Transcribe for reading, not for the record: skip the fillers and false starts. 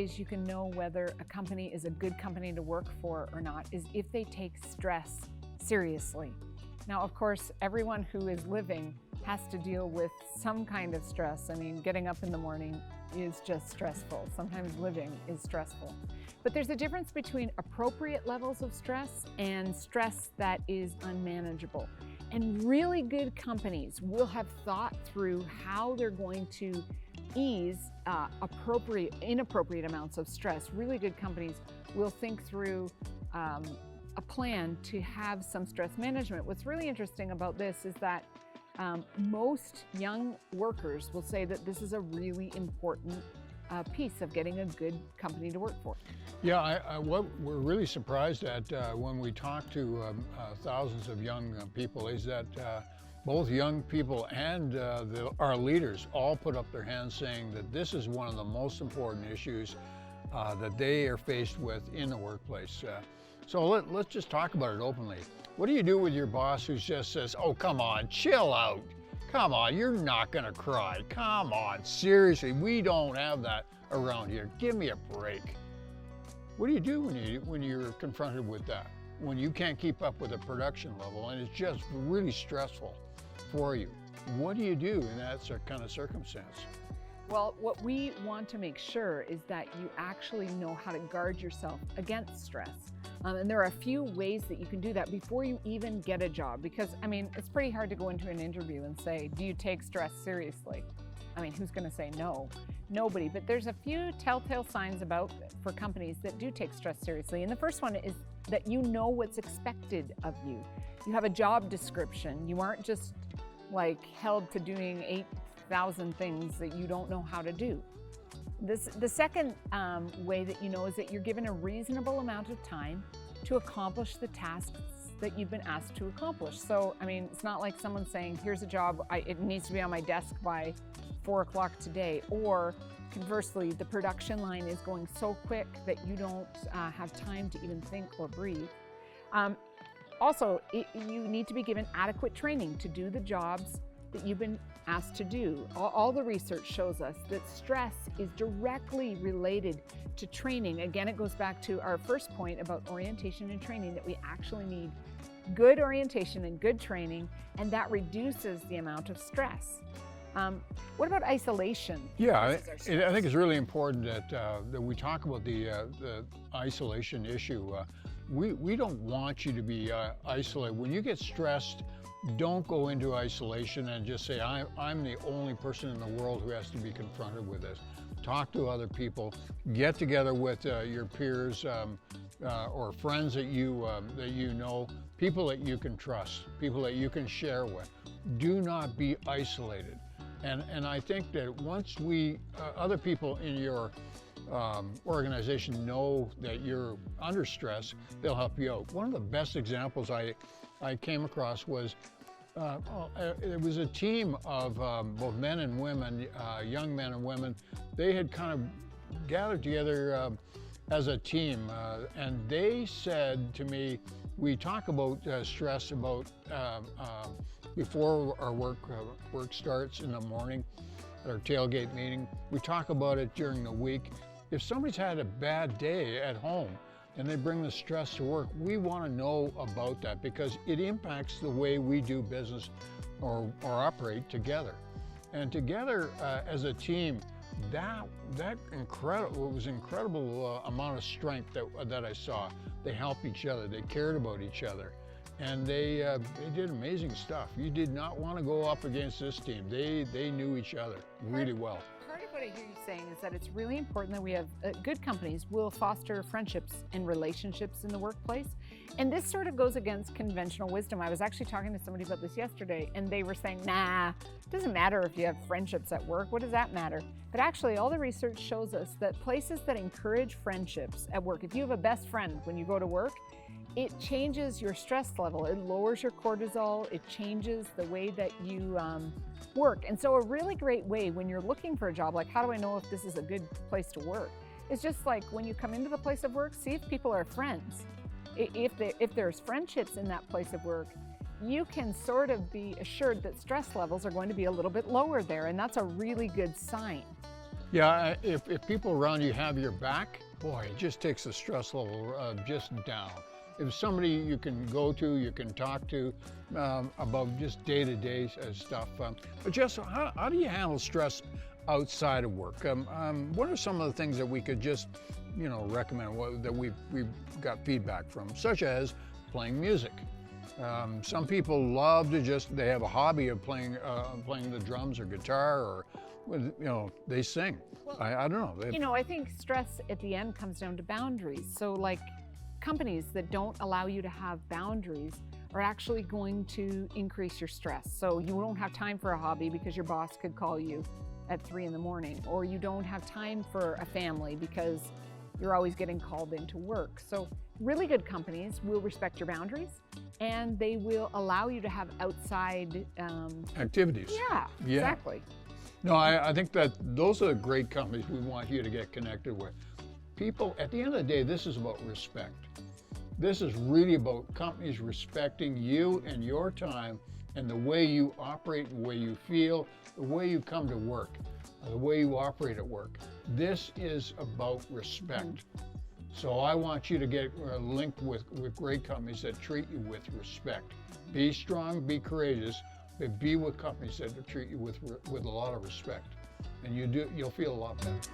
ways you can know whether a company is a good company to work for or not is if they take stress seriously. Now, of course, everyone who is living has to deal with some kind of stress. I mean, getting up in the morning is just stressful. Sometimes living is stressful. But there's a difference between appropriate levels of stress and stress that is unmanageable. And really good companies will have thought through how they're going to ease inappropriate amounts of stress. Really good companies will think through a plan to have some stress management. What's really interesting about this is that most young workers will say that this is a really important piece of getting a good company to work for. Yeah, what we're really surprised at when we talk to thousands of young people is that both young people and our leaders all put up their hands saying that this is one of the most important issues that they are faced with in the workplace. So let's just talk about it openly. What do you do with your boss who just says, oh, come on, chill out. Come on, you're not gonna cry. Come on, seriously, we don't have that around here. Give me a break. What do you do when you're confronted with that? When you can't keep up with a production level and it's just really stressful for you? What do you do in that kind of circumstance? Well, what we want to make sure is that you actually know how to guard yourself against stress. And there are a few ways that you can do that before you even get a job. Because, I mean, it's pretty hard to go into an interview and say, do you take stress seriously? I mean, who's going to say no? Nobody. But there's a few telltale signs for companies that do take stress seriously. And the first one is that you know what's expected of you. You have a job description. You aren't just like held to doing 8,000 things that you don't know how to do. The second way that you know is that you're given a reasonable amount of time to accomplish the tasks that you've been asked to accomplish. So, I mean, it's not like someone saying, here's a job, it needs to be on my desk by 4 o'clock today, or conversely, the production line is going so quick that you don't have time to even think or breathe. Also, you need to be given adequate training to do the jobs that you've been asked to do. All the research shows us that stress is directly related to training. Again, it goes back to our first point about orientation and training, that we actually need good orientation and good training, and that reduces the amount of stress. What about isolation? Yeah, I think it's really important that we talk about the isolation issue. We don't want you to be isolated. When you get stressed, don't go into isolation and just say, I'm the only person in the world who has to be confronted with this. Talk to other people, get together with your peers or friends that you know, people that you can trust, people that you can share with. Do not be isolated. And I think that once other people in your organization know that you're under stress, they'll help you out. One of the best examples I came across was it was a team of both men and women, young men and women. They had kind of gathered together as a team, and they said to me, we talk about stress about before our work starts in the morning at our tailgate meeting. We talk about it during the week. If somebody's had a bad day at home and they bring the stress to work, we want to know about that because it impacts the way we do business or operate together. And together as a team, that was incredible amount of strength that I saw. They helped each other, they cared about each other, and they did amazing stuff. You did not want to go up against this team. They knew each other really well. Part of what I hear you saying is that it's really important that we have good companies will foster friendships and relationships in the workplace. And this sort of goes against conventional wisdom. I was actually talking to somebody about this yesterday, and they were saying, nah, it doesn't matter if you have friendships at work. What does that matter? But actually, all the research shows us that places that encourage friendships at work, if you have a best friend when you go to work, it changes your stress level. It lowers your cortisol. It changes the way that you work. And so a really great way when you're looking for a job, like how do I know if this is a good place to work? It's just like when you come into the place of work, see if people are friends. If there's friendships in that place of work, you can sort of be assured that stress levels are going to be a little bit lower there, and that's a really good sign. Yeah, if people around you have your back, boy, it just takes the stress level just down. If somebody you can go to, you can talk to about just day-to-day stuff. But Jess, how do you handle stress outside of work? What are some of the things that we could just, recommend that we've got feedback from, such as playing music? Some people love to they have a hobby of playing the drums or guitar, or they sing. I don't know. I think stress at the end comes down to boundaries. So like companies that don't allow you to have boundaries are actually going to increase your stress. So you won't have time for a hobby because your boss could call you at 3 in the morning, or you don't have time for a family because you're always getting called into work. So really good companies will respect your boundaries, and they will allow you to have outside activities. Yeah, exactly. No, I think that those are the great companies we want you to get connected with. People, at the end of the day, this is about respect. This is really about companies respecting you and your time and the way you operate, the way you feel, the way you come to work, the way you operate at work. This is about respect. So I want you to get linked with great companies that treat you with respect. Be strong, be courageous, but be with companies that treat you with a lot of respect. And you'll feel a lot better.